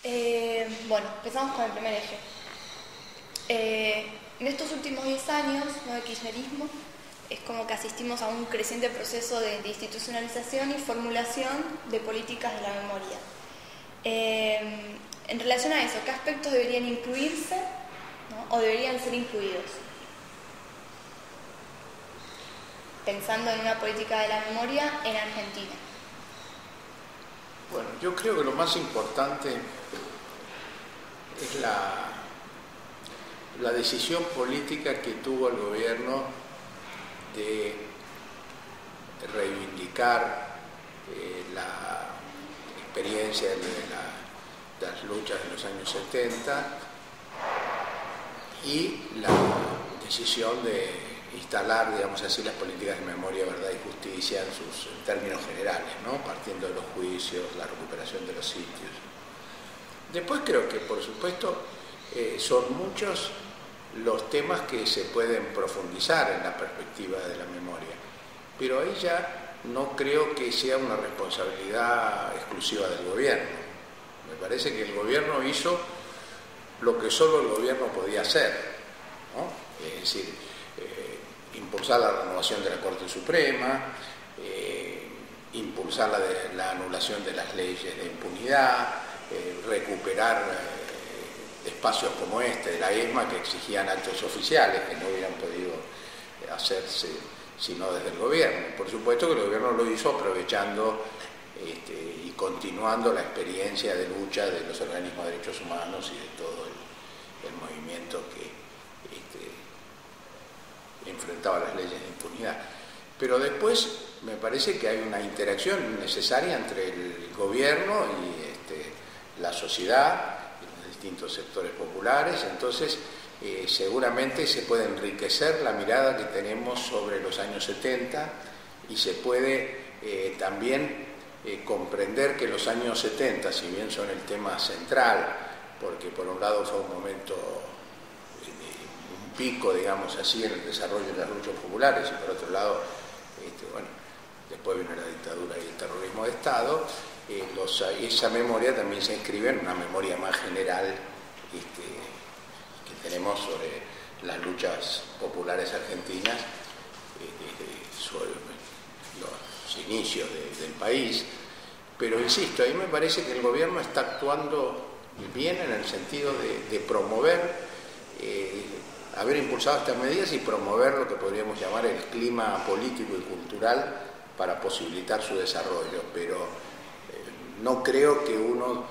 Bueno, empezamos con el primer eje. En estos últimos 10 años, ¿no?, de kirchnerismo, es como que asistimos a un creciente proceso de institucionalización y formulación de políticas de la memoria. En relación a eso, ¿qué aspectos deberían incluirse, ¿no?, o deberían ser incluidos? Pensando en una política de la memoria en Argentina. Bueno, yo creo que lo más importante es la decisión política que tuvo el gobierno de reivindicar la experiencia de las luchas de los años 70 y la decisión de instalar, digamos así, las políticas de memoria, verdad y justicia en términos generales, ¿no?, partiendo de los juicios, la recuperación de los sitios. Después creo que, por supuesto, son muchos los temas que se pueden profundizar en la perspectiva de la memoria, pero ahí ya no creo que sea una responsabilidad exclusiva del gobierno. Me parece que el gobierno hizo lo que solo el gobierno podía hacer, ¿no? Es decir, impulsar la renovación de la Corte Suprema, impulsar la anulación de las leyes de impunidad, recuperar espacios como este de la ESMA que exigían actos oficiales que no hubieran podido hacerse sino desde el gobierno. Por supuesto que el gobierno lo hizo aprovechando y continuando la experiencia de lucha de los organismos de derechos humanos y de todo el movimiento que enfrentaba las leyes de impunidad. Pero después me parece que hay una interacción necesaria entre el gobierno y la sociedad, los distintos sectores populares. Entonces seguramente se puede enriquecer la mirada que tenemos sobre los años 70 y se puede también comprender que los años 70, si bien son el tema central, porque por un lado fue un momento, un pico, digamos así, en el desarrollo de las luchas populares, y por otro lado, bueno, después vino la dictadura y el terrorismo de Estado, esa memoria también se inscribe en una memoria más general que tenemos sobre las luchas populares argentinas sobre los inicios del país. Pero insisto, ahí me parece que el gobierno está actuando bien en el sentido de promover, haber impulsado estas medidas y promover lo que podríamos llamar el clima político y cultural para posibilitar su desarrollo. Pero no creo que uno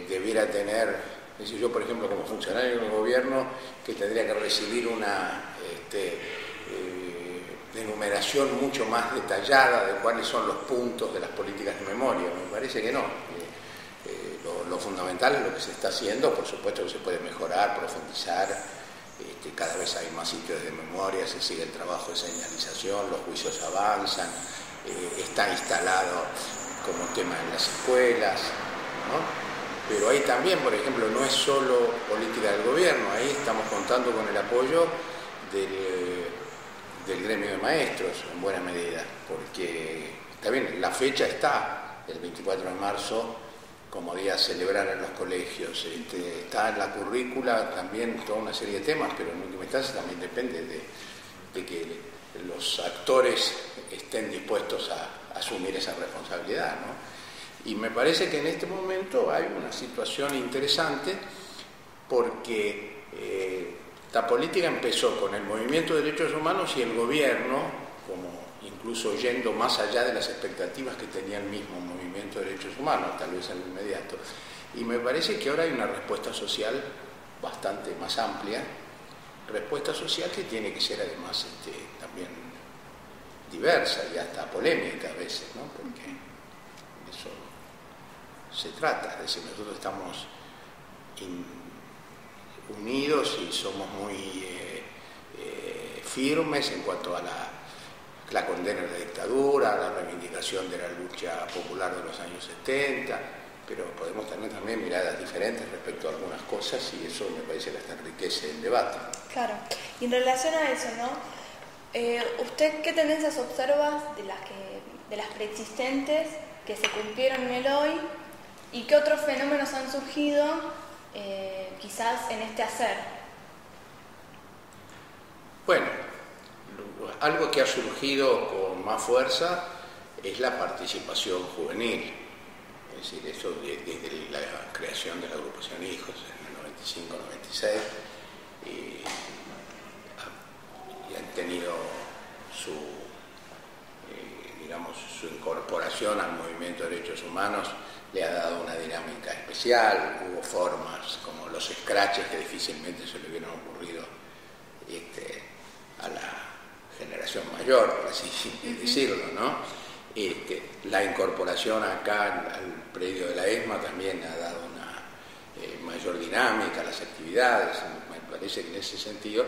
debiera tener, es decir, yo por ejemplo como funcionario del gobierno que tendría que recibir una enumeración mucho más detallada de cuáles son los puntos de las políticas de memoria. Me parece que no. Lo fundamental es lo que se está haciendo. Por supuesto que se puede mejorar, profundizar. Cada vez hay más sitios de memoria, se sigue el trabajo de señalización, los juicios avanzan, está instalado como tema en las escuelas, ¿no? Pero ahí también, por ejemplo, no es solo política del gobierno, ahí estamos contando con el apoyo del gremio de maestros en buena medida, porque está bien, la fecha está, el 24 de marzo, como día a celebrar en los colegios, está en la currícula también toda una serie de temas, pero en última instancia también depende de que los actores estén dispuestos a asumir esa responsabilidad, ¿no? Y me parece que en este momento hay una situación interesante porque la política empezó con el movimiento de derechos humanos y el gobierno, como incluso yendo más allá de las expectativas que tenía el mismo movimiento de derechos humanos, tal vez en lo inmediato. Y me parece que ahora hay una respuesta social bastante más amplia, respuesta social que tiene que ser además también diversa y hasta polémica a veces, ¿no? Porque eso se trata, es decir, nosotros estamos unidos y somos muy firmes en cuanto a la condena de la dictadura, a la reivindicación de la lucha popular de los años 70, pero podemos tener también miradas diferentes respecto a algunas cosas y eso me parece que hasta enriquece el debate. Claro, y en relación a eso, ¿no? ¿Usted qué tendencias observa de las preexistentes que se cumplieron en el hoy ¿Y qué otros fenómenos han surgido quizás en este hacer? Bueno, algo que ha surgido con más fuerza es la participación juvenil. Es decir, eso desde la creación de la agrupación Hijos en el 95-96 y han tenido su incorporación al movimiento de derechos humanos, le ha dado una dinámica especial. Hubo formas como los scratches que difícilmente se le hubieran ocurrido a la generación mayor, por así decirlo, ¿no? La incorporación acá al predio de la ESMA también ha dado una mayor dinámica a las actividades, me parece que en ese sentido.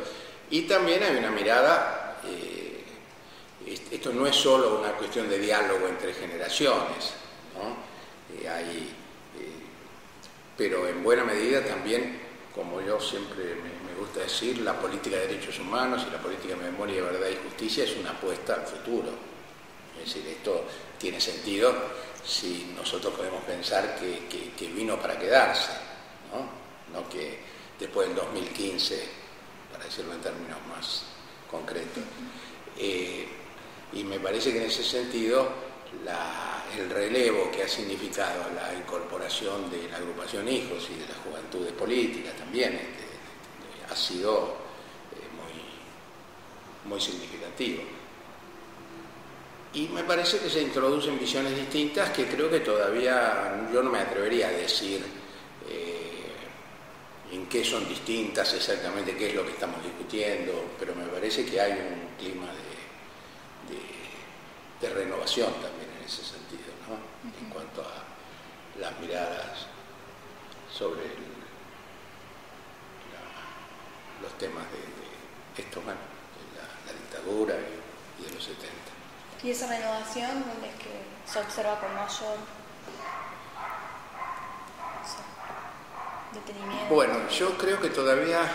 Y también hay una mirada, esto no es solo una cuestión de diálogo entre generaciones, ¿no? Pero en buena medida también, como yo siempre me gusta decir, la política de derechos humanos y la política de memoria, verdad y justicia es una apuesta al futuro. Es decir, esto tiene sentido si nosotros podemos pensar que vino para quedarse, no que después del 2015, para decirlo en términos más concretos. Y me parece que en ese sentido el relevo que ha significado la incorporación de la agrupación Hijos y de las juventudes políticas también ha sido muy significativo. Y me parece que se introducen visiones distintas que creo que todavía yo no me atrevería a decir en qué son distintas exactamente, qué es lo que estamos discutiendo, pero me parece que hay un clima de renovación también en ese sentido, ¿no? En cuanto a las miradas sobre los temas de la dictadura y de los 70. ¿Y esa renovación dónde es que se observa con mayor detenimiento? Bueno, yo creo que todavía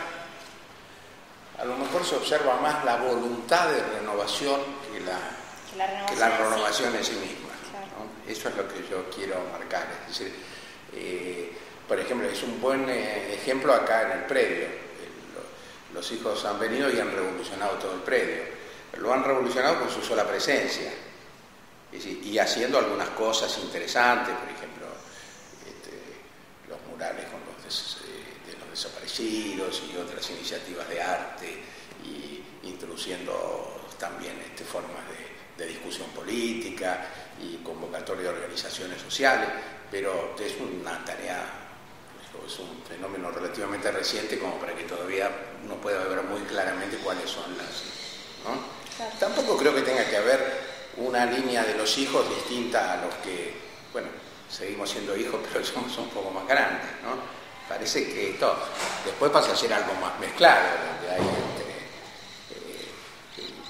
a lo mejor se observa más la voluntad de renovación que la renovación en sí misma, claro. ¿No? Eso es lo que yo quiero marcar. Es decir, por ejemplo, es un buen ejemplo acá en el predio. Los Hijos han venido y han revolucionado todo el predio. Lo han revolucionado con su sola presencia. Es decir, y haciendo algunas cosas interesantes, por ejemplo, los murales con de los desaparecidos y otras iniciativas de arte, y introduciendo también formas de discusión política y convocatoria de organizaciones sociales, pero es una tarea, es un fenómeno relativamente reciente como para que todavía uno pueda ver muy claramente cuáles son las, ¿no? Claro. Tampoco creo que tenga que haber una línea de los hijos distinta a los que, bueno, seguimos siendo hijos, pero somos un poco más grandes, ¿no? Parece que todo. Después pasa a ser algo más mezclado, donde hay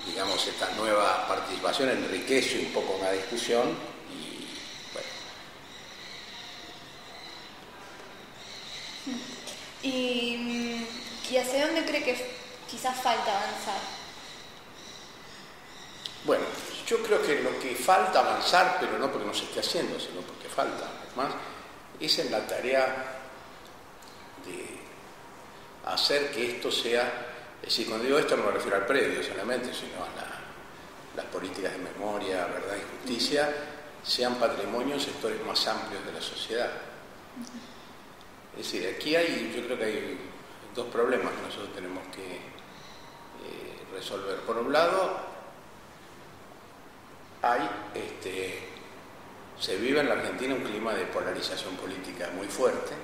digamos, esta nueva participación enriquece un poco una discusión y, bueno. ¿Y hacia dónde cree que quizás falta avanzar? Bueno, yo creo que lo que falta avanzar, pero no porque no se esté haciendo, sino porque falta, además, es en la tarea de hacer que esto sea, es decir, cuando digo esto no me refiero al predio solamente, sino a las políticas de memoria, verdad y justicia, sean patrimonio en sectores más amplios de la sociedad. Es decir, aquí yo creo que hay dos problemas que nosotros tenemos que resolver. Por un lado, se vive en la Argentina un clima de polarización política muy fuerte,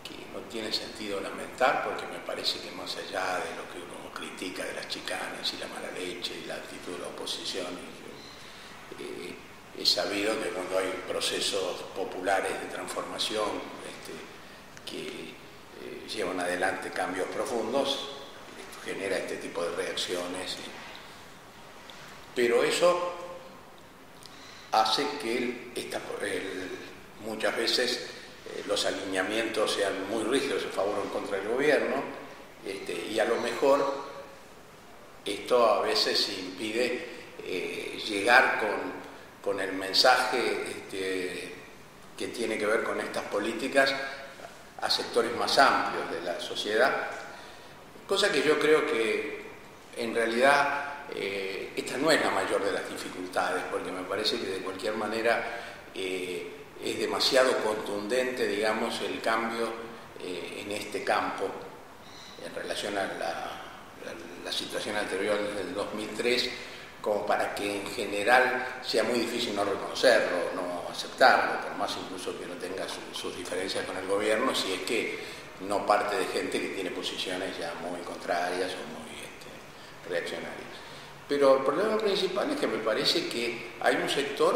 que no tiene sentido lamentar, porque me parece que más allá de lo que uno critica de las chicanas y la mala leche y la actitud de la oposición, es sabido que cuando hay procesos populares de transformación que llevan adelante cambios profundos, esto genera este tipo de reacciones. Pero eso hace que muchas veces los alineamientos sean muy rígidos en favor o en contra del gobierno, y a lo mejor esto a veces impide llegar con el mensaje que tiene que ver con estas políticas a sectores más amplios de la sociedad, cosa que yo creo que en realidad esta no es la mayor de las dificultades, porque me parece que de cualquier manera es demasiado contundente, digamos, el cambio en este campo en relación a la situación anterior desde el 2003, como para que en general sea muy difícil no reconocerlo, no aceptarlo, por más incluso que no tenga sus diferencias con el gobierno, si es que no parte de gente que tiene posiciones ya muy contrarias o muy reaccionarias. Pero el problema principal es que me parece que hay un sector,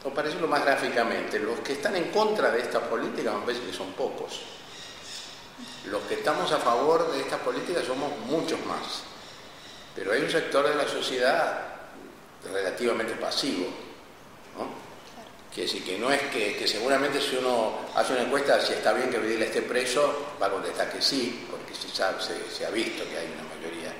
o para decirlo más gráficamente, los que están en contra de esta política me parece que son pocos. Los que estamos a favor de esta política somos muchos más. Pero hay un sector de la sociedad relativamente pasivo, ¿no? Quiere decir que no es que seguramente si uno hace una encuesta si está bien que Videla esté preso, va a contestar que sí, porque se ha visto que hay una mayoría,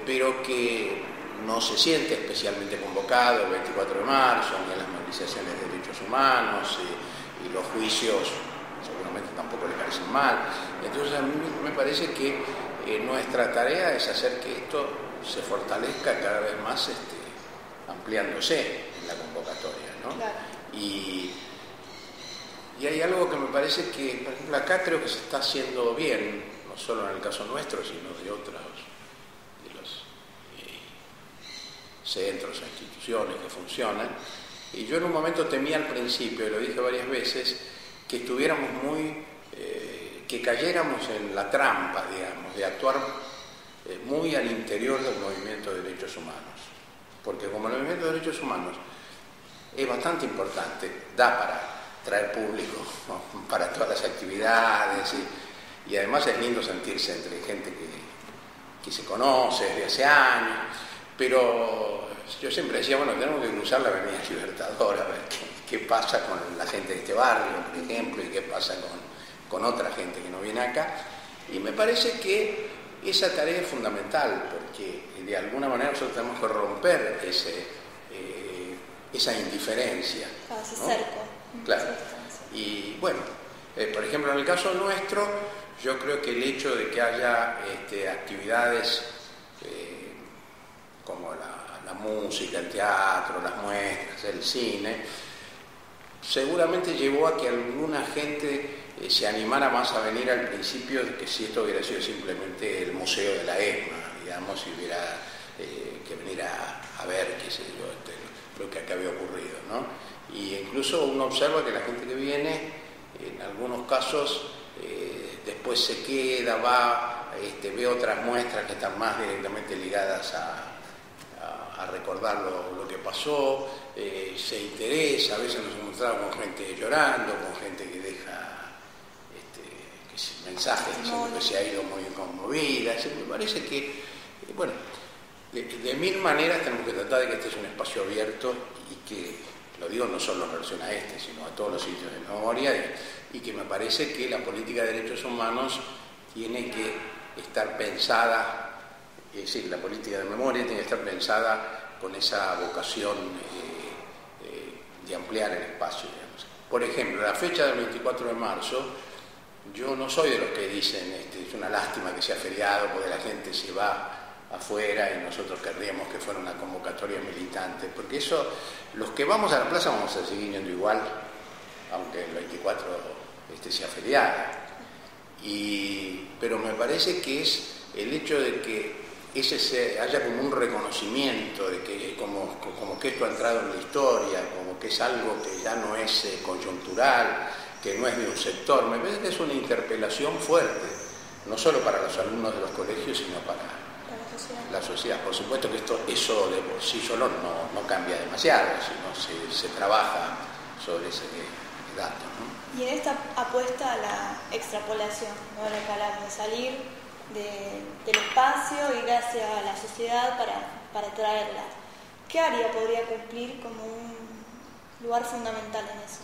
pero que no se siente especialmente convocado el 24 de marzo, ni en las movilizaciones de derechos humanos, y los juicios seguramente tampoco le parecen mal. Entonces a mí me parece que nuestra tarea es hacer que esto se fortalezca cada vez más ampliándose en la convocatoria, ¿no? Claro. Y hay algo que me parece que, por ejemplo, acá creo que se está haciendo bien, no solo en el caso nuestro, sino de otros, de los centros o instituciones que funcionan. Y yo en un momento temía al principio, y lo dije varias veces, que estuviéramos que cayéramos en la trampa, digamos, de actuar muy al interior del movimiento de derechos humanos. Porque como el movimiento de derechos humanos es bastante importante, da para traer público, ¿no?, para todas las actividades, y además es lindo sentirse entre gente que se conoce desde hace años, pero yo siempre decía, bueno, tenemos que cruzar la Avenida Libertador a ver qué pasa con la gente de este barrio, por ejemplo, y qué pasa con otra gente que no viene acá, y me parece que esa tarea es fundamental, porque de alguna manera nosotros tenemos que romper esa indiferencia, claro, ese ¿no? cerco. Claro. Y bueno, por ejemplo, en el caso nuestro, yo creo que el hecho de que haya actividades como la música, el teatro, las muestras, el cine, seguramente llevó a que alguna gente se animara más a venir al principio de que si esto hubiera sido simplemente el museo de la ESMA, digamos, si hubiera que venir a ver, qué sé yo, lo que acá había ocurrido, ¿no? Y incluso uno observa que la gente que viene, en algunos casos, después se queda, va, ve otras muestras que están más directamente ligadas a recordar lo que pasó, se interesa, a veces nos encontramos con gente llorando, con gente que deja mensajes diciendo que se ha ido muy conmovida. Me parece que, bueno, de mil maneras tenemos que tratar de que este es un espacio abierto y que, lo digo no solo en relación a sino a todos los sitios de memoria, y que me parece que la política de derechos humanos tiene que estar pensada, es decir, la política de memoria tiene que estar pensada con esa vocación de ampliar el espacio, digamos. Por ejemplo, la fecha del 24 de marzo, yo no soy de los que dicen es una lástima que sea feriado porque la gente se va afuera y nosotros querríamos que fuera una convocatoria militante, porque eso, los que vamos a la plaza vamos a seguir yendo igual, aunque el 24 sea feriado. Pero me parece que es el hecho de que haya como un reconocimiento de que como que esto ha entrado en la historia, como que es algo que ya no es coyuntural, que no es de un sector. Me parece que es una interpelación fuerte, no solo para los alumnos de los colegios, sino para la sociedad. Por supuesto que eso de por sí solo no cambia demasiado, sino se trabaja sobre ese dato, ¿no? Y en esta apuesta a la extrapolación, ¿no?, de salir del espacio, ir hacia la sociedad para traerla, ¿qué área podría cumplir como un lugar fundamental en eso?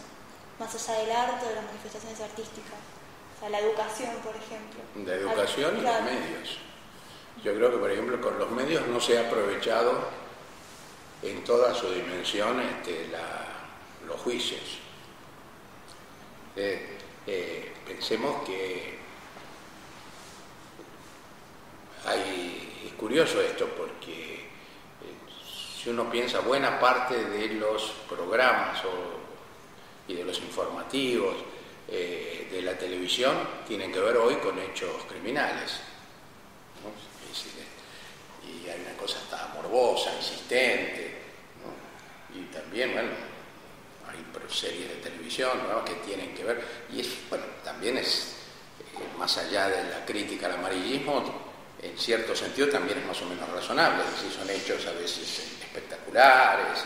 Más allá del arte o de las manifestaciones artísticas. O sea, la educación, por ejemplo. La educación y los medios. Yo creo que, por ejemplo, con los medios no se ha aprovechado en toda su dimensión los juicios. Pensemos que es curioso esto, porque si uno piensa, buena parte de los programas y de los informativos de la televisión tienen que ver hoy con hechos criminales, ¿no? Y hay una cosa hasta morbosa, insistente, ¿no? Y también, bueno, hay series de televisión, ¿no?, que tienen que ver, y bueno, también es, más allá de la crítica al amarillismo, en cierto sentido también es más o menos razonable, es decir, son hechos a veces espectaculares.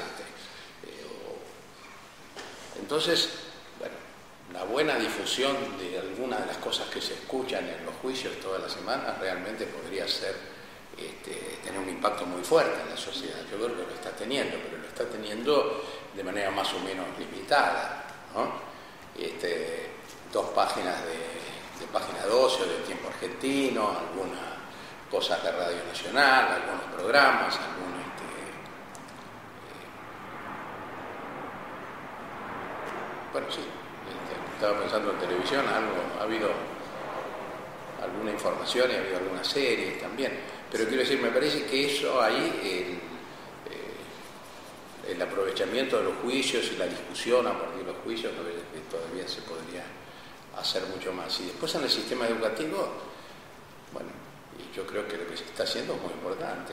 Entonces, bueno, la buena difusión de algunas de las cosas que se escuchan en los juicios todas las semanas realmente podría ser, tener un impacto muy fuerte en la sociedad. Yo creo que lo está teniendo, pero lo está teniendo de manera más o menos limitada, ¿no? 2 páginas de Página 12 o de Tiempo Argentino, algunas cosas de Radio Nacional, algunos programas, bueno, sí, estaba pensando en televisión, ha habido alguna información y ha habido algunas series también, pero quiero decir, me parece que eso ahí, el aprovechamiento de los juicios y la discusión a partir de los juicios, que todavía se podría hacer mucho más. Y después en el sistema educativo, bueno, y yo creo que lo que se está haciendo es muy importante.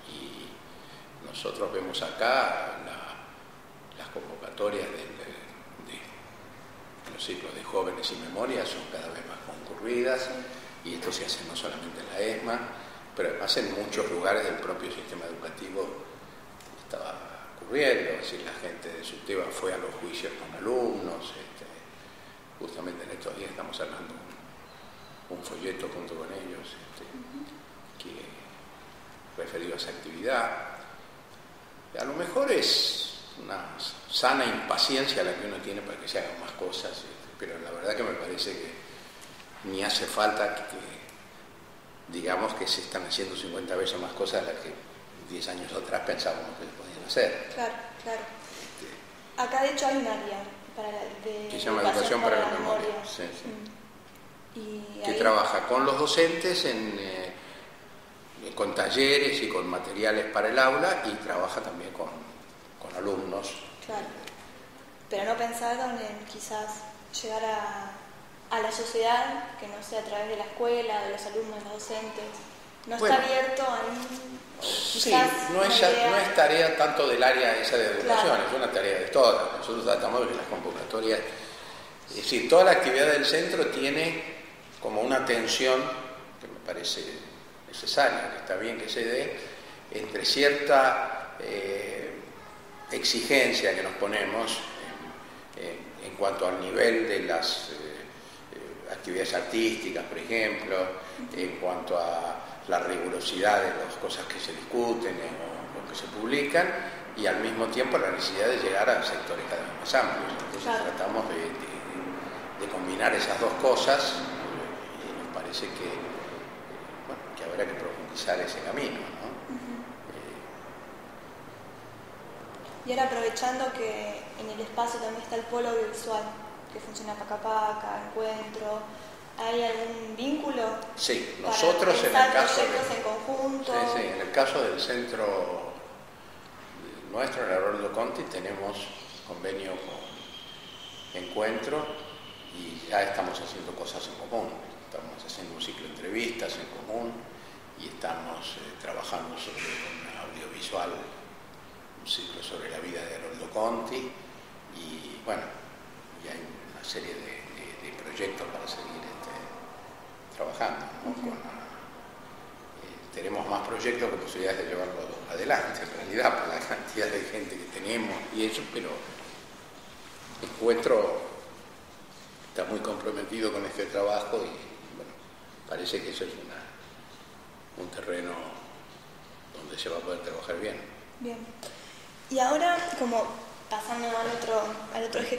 Y nosotros vemos acá las convocatorias de los ciclos de jóvenes y memoria son cada vez más concurridas, y esto se hace no solamente en la ESMA, pero además en muchos lugares del propio sistema educativo estaba ocurriendo. Es decir, la gente de Subteva fue a los juicios con alumnos. Justamente en estos días estamos hablando un folleto junto con ellos, que referido a esa actividad. A lo mejor es una sana impaciencia la que uno tiene para que se hagan más cosas, pero la verdad que me parece que ni hace falta que digamos que se están haciendo 50 veces más cosas de las que 10 años atrás pensábamos que se podían hacer. Claro, claro. Acá de hecho hay un área que se llama Educación para la Memoria. Sí, sí. Y que trabaja con los docentes con talleres y con materiales para el aula, y trabaja también con alumnos. Claro. Pero no pensaron en quizás llegar a la sociedad, que no sea a través de la escuela, de los alumnos, de los docentes. ¿No está abierto ahí? Sí, no es tarea tanto del área esa de educación, claro, es una tarea de todas. Nosotros tratamos de que las convocatorias, es decir, toda la actividad del centro tiene como una tensión que me parece necesaria, que está bien que se dé, entre cierta exigencia que nos ponemos en cuanto al nivel de las actividades artísticas, por ejemplo, en cuanto a la rigurosidad de las cosas que se discuten o que se publican, y al mismo tiempo la necesidad de llegar a sectores cada vez más amplios. Entonces claro, tratamos de combinar esas dos cosas, y nos parece que habrá que profundizar ese camino, ¿no? Y ahora, aprovechando que en el espacio también está el polo audiovisual, que funciona Pacapaca, Encuentro, ¿hay algún vínculo? Sí, nosotros en el caso en conjunto. Sí, en el caso del centro nuestro, en el Haroldo Conti, tenemos convenio con Encuentro, y ya estamos haciendo cosas en común. Estamos haciendo un ciclo de entrevistas en común, y estamos trabajando sobre un audiovisual, un ciclo sobre la vida de Haroldo Conti, y bueno, y hay una serie de proyectos para seguir trabajando, ¿no? Tenemos más proyectos que posibilidades de llevarlo adelante, en realidad, por la cantidad de gente que tenemos y eso, pero Encuentro está muy comprometido con este trabajo, y bueno, parece que eso es un terreno donde se va a poder trabajar bien. Bien. Y ahora, como pasando al otro eje